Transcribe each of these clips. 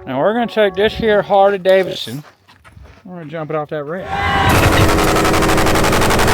Now we're gonna check this here Harley Davidson. We're gonna jump it off that ramp.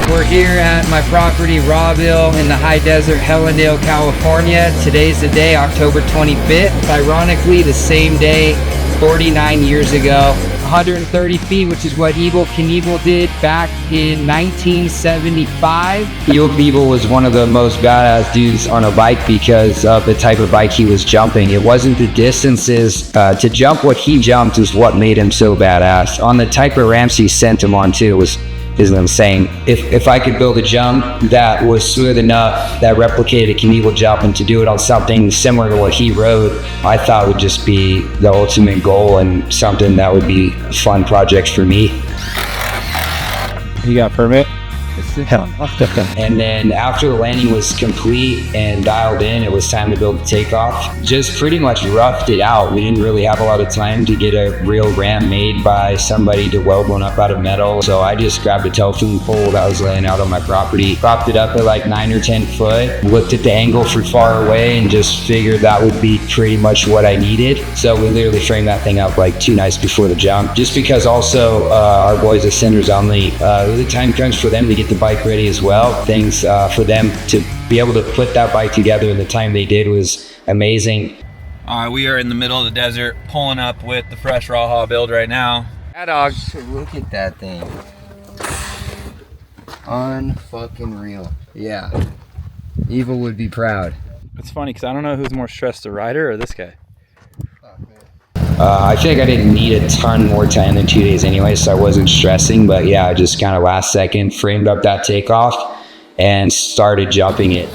We're here at my property, Rawville, in the high desert, Helendale, California. Today's the day, October 25th. Ironically, the same day, 49 years ago. 130 feet, which is what Evel Knievel did back in 1975. Evel Knievel was one of the most badass dudes on a bike because of the type of bike he was jumping. It wasn't the distances. To jump what he jumped is what made him so badass. On the type of ramps he sent him on too is insane. If I could build a jump that was smooth enough, that replicated a Knievel jump, and to do it on something similar to what he rode, I thought would just be the ultimate goal and something that would be a fun project for me. You got a permit? And then after the landing was complete and dialed in, it was time to build the takeoff. Just pretty much roughed it out. We didn't really have a lot of time to get a real ramp made by somebody to weld one up out of metal. So I just grabbed a telephone pole that was laying out on my property, propped it up at like 9 or 10 foot, looked at the angle from far away and just figured that would be pretty much what I needed. So we literally framed that thing up like 2 nights before the jump. Just because also our boys at Cinders Only, the time crunch for them to get the bike ready as well. Things for them to be able to put that bike together in the time they did was amazing. All right, we are in the middle of the desert, pulling up with the fresh Raha build right now. Yeah, dog. Look at that thing. Unfucking real. Yeah. Evel would be proud. It's funny because I don't know who's more stressed, the rider or this guy. I think I didn't need a ton more time than 2 days anyway, so I wasn't stressing. But yeah, I just kind of last second framed up that takeoff and started jumping it.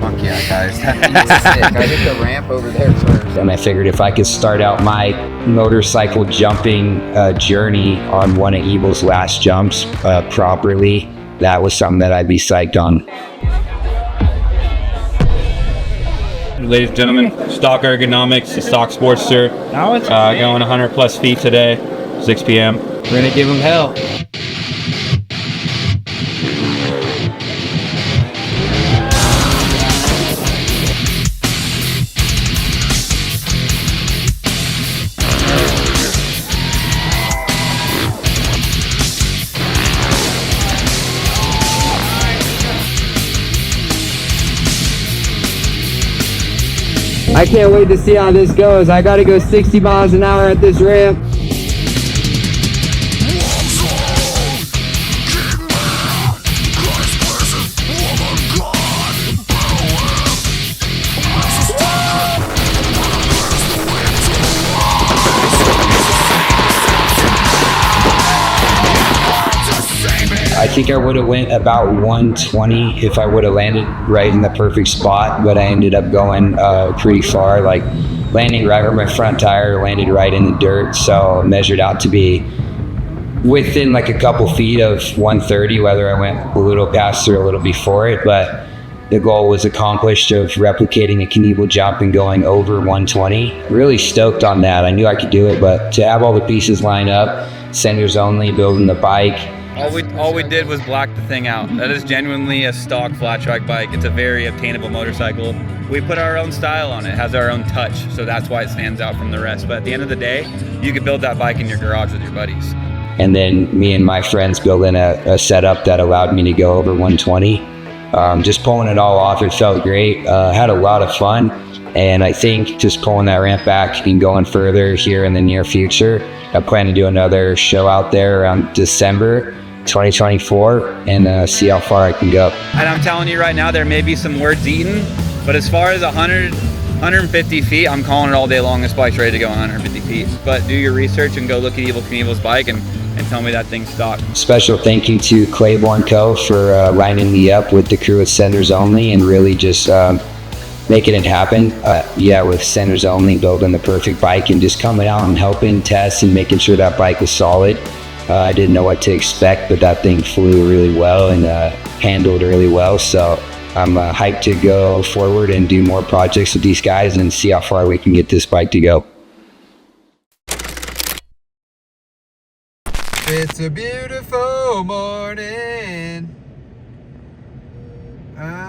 Fuck yeah, guys. That thing was sick. I hit the ramp over there first. And I figured if I could start out my motorcycle jumping journey on one of Evel's last jumps properly, that was something that I'd be psyched on. Ladies and gentlemen, stock ergonomics, stock Sportster. Now it's going 100 plus feet today, 6 p.m. We're gonna give them hell. I can't wait to see how this goes. I gotta go 60 miles an hour at this ramp. I think I would have went about 120 if I would have landed right in the perfect spot, but I ended up going pretty far, like landing right where my front tire landed right in the dirt. So it measured out to be within like a couple feet of 130, whether I went a little past or a little before it, but the goal was accomplished of replicating a Knievel jump and going over 120. Really stoked on that. I knew I could do it, but to have all the pieces line up, Cinders Only, building the bike. All we did was black the thing out. That is genuinely a stock flat track bike. It's a very obtainable motorcycle. We put our own style on it. It has our own touch, so that's why it stands out from the rest. But at the end of the day, you could build that bike in your garage with your buddies. And then me and my friends building a setup that allowed me to go over 120. Just pulling it all off, it felt great. Had a lot of fun. And I think just pulling that ramp back and going further here in the near future. I plan to do another show out there around December 2024 and see how far I can go. And I'm telling you right now, there may be some words eaten, but as far as 150 feet, I'm calling it all day long. This bike's ready to go 150 feet. But do your research and go look at Evel Knievel's bike and tell me that thing's stock. Special thank you to Claybourne Co for lining me up with the crew at Cinders Only and really just making it happen. Yeah, with Cinders Only, building the perfect bike and just coming out and helping test and making sure that bike was solid. I didn't know what to expect, but that thing flew really well and handled really well. So I'm hyped to go forward and do more projects with these guys and see how far we can get this bike to go. It's a beautiful morning. Ah.